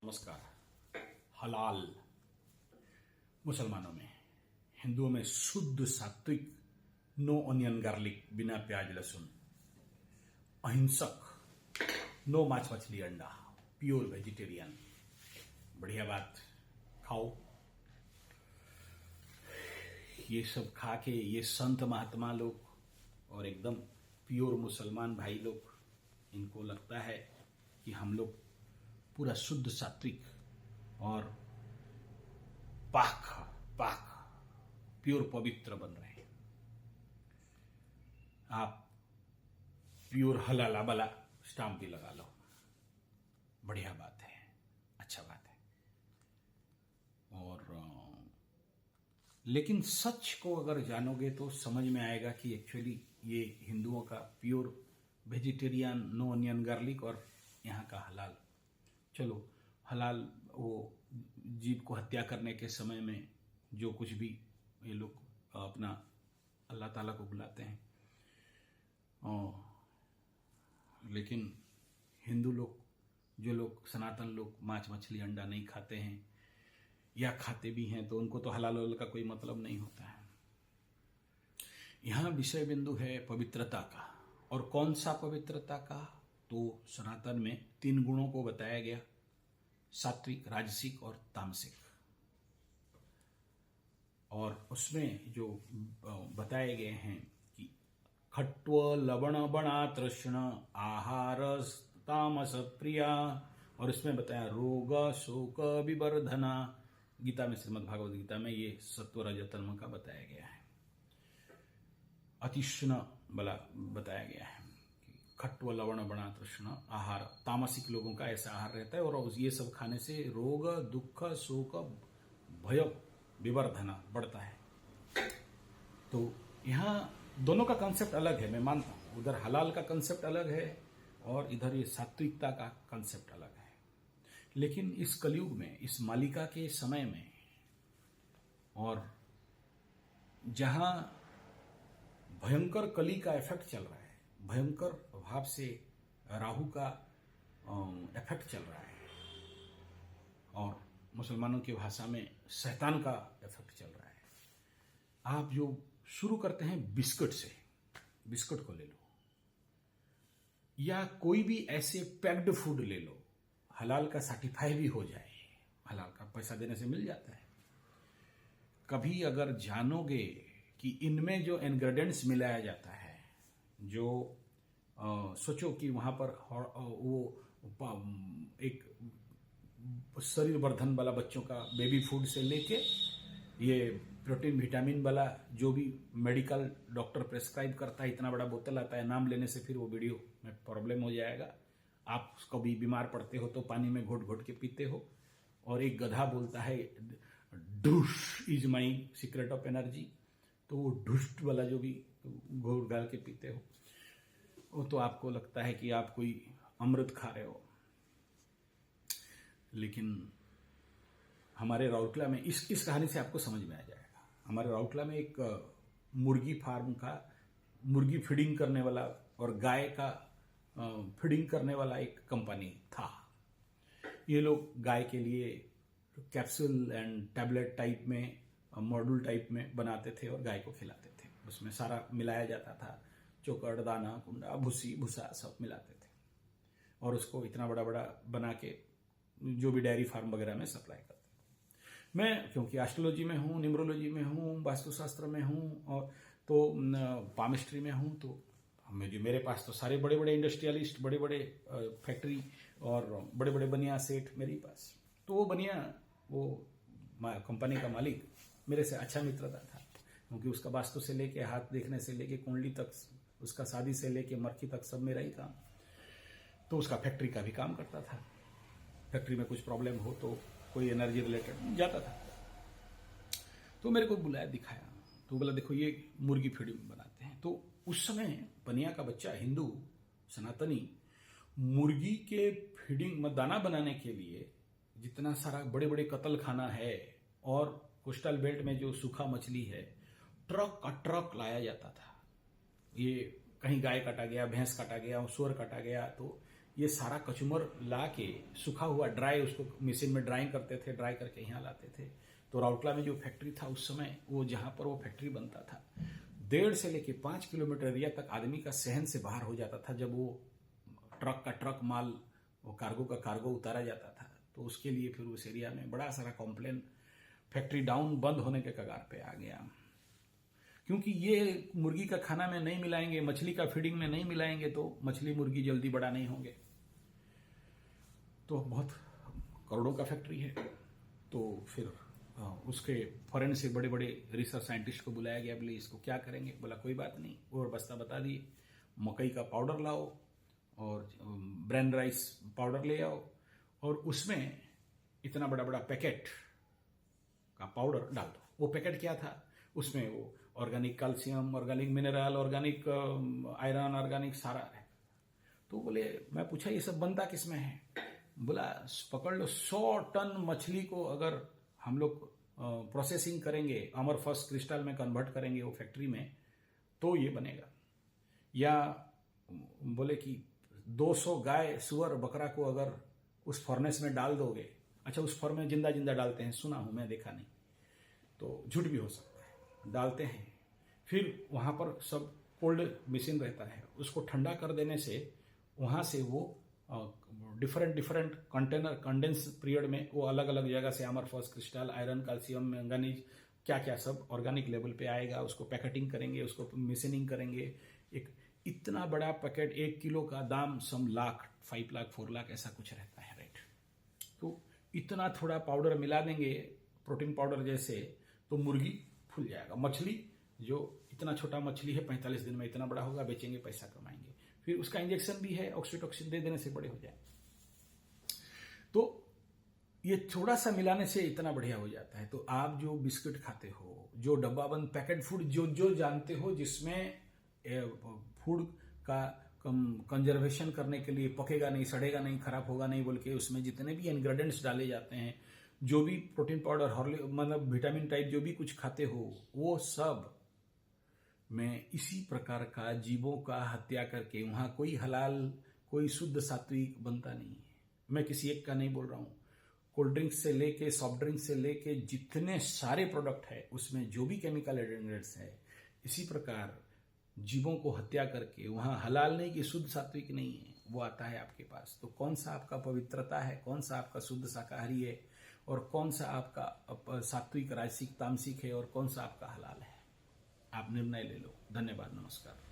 नमस्कार। हलाल मुसलमानों में, हिंदुओं में शुद्ध सात्विक, नो ऑनियन गार्लिक, बिना प्याज लहसुन, अहिंसक, नो मांस मछली अंडा, प्योर वेजिटेरियन। बढ़िया बात, खाओ। ये सब खा के ये संत महात्मा लोग और एकदम प्योर मुसलमान भाई लोग, इनको लगता है कि हम लोग पूरा शुद्ध सात्विक और पाक पाक प्योर पवित्र बन रहे हैं। आप प्योर हलाला वाला स्टाम्प भी लगा लो, बढ़िया बात है, अच्छा बात है। और लेकिन सच को अगर जानोगे तो समझ में आएगा कि एक्चुअली ये हिंदुओं का pure vegetarian, no onion garlic, और यहाँ का हलाल। चलो, हलाल वो जीव को हत्या करने के समय में जो कुछ भी ये लोग अपना अल्लाह ताला को बुलाते हैं, लेकिन हिंदू लोग, जो लोग सनातन लोग मांस मछली अंडा नहीं खाते हैं या खाते भी हैं तो उनको तो हलाल वलाल का कोई मतलब नहीं होता है। यहाँ विषय बिंदु है पवित्रता का। और कौन सा पवित्रता का? तो सनातन में 3 गुणों को बताया गया, सात्विक, राजसिक और तामसिक। और उसमें जो बताए गए हैं कि खट्व लवण बणा तृष्ण आहार तामस प्रिया, और इसमें बताया रोग शोक विवर्धना। गीता में, श्रीमद् भागवत गीता में ये सत्व रज तम का बताया गया है। अतिष्ण बला बताया गया है कि खट्व लवण बणा तृष्ण आहार, तामसिक लोगों का ऐसा आहार रहता है और ये सब खाने से रोग दुख शोक भय विवर्धना बढ़ता है। तो यहाँ दोनों का कंसेप्ट अलग है, मैं मानता हूं। उधर हलाल का कंसेप्ट अलग है और इधर ये सात्विकता का कंसेप्ट अलग है। लेकिन इस कलयुग में, इस मालिका के समय में, और जहां भयंकर कली का इफेक्ट चल रहा है, भयंकर भाव से राहु का इफेक्ट चल रहा है, और मुसलमानों की भाषा में शैतान का इफेक्ट चल रहा है। आप जो शुरू करते हैं बिस्कुट से, बिस्कुट को ले लो, या कोई भी ऐसे पैक्ड फूड ले लो, हलाल का सर्टिफाई भी हो जाए, हलाल का पैसा देने से मिल जाता है। कभी अगर जानोगे कि इनमें जो इंग्रेडिएंट्स मिलाया जाता है, जो सोचो कि वहां पर वो एक शरीर वर्धन वाला बच्चों का बेबी फूड से लेके ये प्रोटीन विटामिन वाला जो भी मेडिकल डॉक्टर प्रेस्क्राइब करता है, इतना बड़ा बोतल आता है, नाम लेने से फिर वो वीडियो में प्रॉब्लम हो जाएगा। आप कभी बीमार पड़ते हो तो पानी में घोट घोट के पीते हो, और एक गधा बोलता है douche is my secret of energy, तो वो ढुष्ट वाला जो भी घोल गाल के पीते हो, वो तो आपको लगता है कि आप कोई अमृत खा रहे हो। लेकिन हमारे राउरकेला में इस कहानी से आपको समझ में आ जाएगा। हमारे राउरकेला में एक मुर्गी फार्म का, मुर्गी फीडिंग करने वाला और गाय का फीडिंग करने वाला एक कंपनी था। ये लोग गाय के लिए कैप्सूल एंड टैबलेट टाइप में, मॉड्यूल टाइप में बनाते थे और गाय को खिलाते थे। उसमें सारा मिलाया जाता था, चोकर, दाना, कुंडा, भूसी, भूसा सब मिलाते थे, और उसको इतना बड़ा बड़ा बना के जो भी डेयरी फार्म वगैरह में सप्लाई करते थे। मैं क्योंकि एस्ट्रोलॉजी में हूँ, न्यूमरोलॉजी में हूँ, वास्तुशास्त्र में हूँ, और तो पामिस्ट्री में हूँ, तो मेरे पास तो सारे बड़े बड़े इंडस्ट्रियलिस्ट, बड़े बड़े फैक्ट्री और बड़े बड़े बनिया सेठ मेरे पास। तो वो बनिया, वो कंपनी का मालिक मेरे से अच्छा मित्रता था, क्योंकि उसका वास्तु से लेके, हाथ देखने से लेके, कुंडली तक, उसका शादी से लेके मरखी तक सब मेरा ही काम। तो उसका फैक्ट्री का भी काम करता था। फैक्ट्री में कुछ प्रॉब्लम हो तो कोई एनर्जी रिलेटेड जाता था, तो मेरे को बुलाया, दिखाया, तो बोला देखो ये मुर्गी फीडिंग बनाते हैं। तो उस समय बनिया का बच्चा, हिंदू सनातनी, मुर्गी के फीडिंग में दाना बनाने के लिए जितना सारा बड़े बड़े कतल खाना है और कोस्टल बेल्ट में जो सूखा मछली है, ट्रक का ट्रक लाया जाता था। ये कहीं गाय काटा गया, भैंस काटा गया, सुअर काटा गया, तो ये सारा कचूमर ला के सूखा हुआ ड्राई उसको मशीन में ड्राइंग करते थे, ड्राई करके यहाँ लाते थे। तो राउरकेला में जो फैक्ट्री था उस समय, वो जहाँ पर वो फैक्ट्री बनता था, 1.5 से लेके 5 किलोमीटर एरिया तक आदमी का सहन से बाहर हो जाता था। जब वो ट्रक का ट्रक माल, वो कार्गो का कार्गो उतारा जाता था, तो उसके लिए फिर उस एरिया में बड़ा सारा कॉम्प्लेन, फैक्ट्री डाउन, बंद होने के कगार पे आ गया। क्योंकि ये मुर्गी का खाना में नहीं मिलाएंगे, मछली का फीडिंग में नहीं मिलाएंगे तो मछली मुर्गी जल्दी बड़ा नहीं होंगे। तो बहुत करोड़ों का फैक्ट्री है। तो फिर उसके फॉरेन से बड़े बड़े रिसर्च साइंटिस्ट को बुलाया गया। बोले इसको क्या करेंगे? बोला कोई बात नहीं, और बस्ता बता दिए, मकई का पाउडर लाओ और ब्राउन राइस पाउडर ले आओ, और उसमें इतना बड़ा बड़ा पैकेट का पाउडर डाल दो। वो पैकेट क्या था? उसमें वो organic calcium, organic mineral, organic iron, organic सारा है। तो बोले, मैं पूछा ये सब बनता किस में है? बोला पकड़ लो, 100 टन मछली को अगर हम लोग प्रोसेसिंग करेंगे, अमर फर्स्ट क्रिस्टल में कन्वर्ट करेंगे वो फैक्ट्री में, तो ये बनेगा। या बोले कि 200 गाय, सुअर, बकरा को अगर उस फर्नेस में डाल दोगे, अच्छा उस फर्नेस में जिंदा जिंदा डालते हैं, सुना हूं मैं, देखा नहीं, तो झूठ भी हो सकता है, डालते हैं। फिर वहां पर सब कोल्ड मशीन रहता है, उसको ठंडा कर देने से वहां से वो डिफरेंट कंटेनर, कंडेंस पीरियड में वो अलग अलग जगह से अमर फर्स्ट क्रिस्टल, आयरन, कैल्शियम, मैंगनीज, क्या क्या सब ऑर्गेनिक लेवल पे आएगा। उसको पैकेटिंग करेंगे, उसको मशीनिंग करेंगे। एक इतना बड़ा पैकेट, 1 किलो का दाम सम लाख, 5 लाख, 4 लाख ऐसा कुछ रहता है, राइट। तो इतना थोड़ा पाउडर मिला देंगे, प्रोटीन पाउडर जैसे, तो मुर्गी फूल जाएगा। मछली, जो इतना छोटा मछली है, 45 दिन में इतना बड़ा होगा, बेचेंगे, पैसा कमाएंगे। फिर उसका इंजेक्शन भी है, ऑक्सीटोक्सिन दे देने से बड़े हो जाए। तो ये थोड़ा सा मिलाने से इतना बढ़िया हो जाता है। तो आप जो बिस्किट खाते हो, जो डब्बाबंद पैकेट फूड, जो जानते हो जिसमें फूड का कंजर्वेशन करने के लिए पकेगा नहीं, सड़ेगा नहीं, खराब होगा नहीं बोल के उसमें जितने भी इंग्रेडिएंट्स डाले जाते हैं, जो भी प्रोटीन पाउडर, मतलब विटामिन टाइप जो भी कुछ खाते हो, वो सब में इसी प्रकार का जीवों का हत्या करके, वहां कोई हलाल, कोई शुद्ध सात्विक बनता नहीं है। मैं किसी एक का नहीं बोल रहा हूं। कोल्ड ड्रिंक से लेके, सॉफ्ट ड्रिंक से लेके जितने सारे प्रोडक्ट है, उसमें जो भी केमिकल इंग्रेडिएंट्स है, इसी प्रकार जीवों को हत्या करके, वहां हलाल नहीं कि शुद्ध सात्विक नहीं है, वो आता है आपके पास। तो कौन सा आपका पवित्रता है, कौन सा आपका शुद्ध शाकाहारी है, और कौन सा आपका सात्विक, राजसिक, तामसिक है, और कौन सा आपका हलाल है, आप निर्णय ले लो। धन्यवाद, नमस्कार।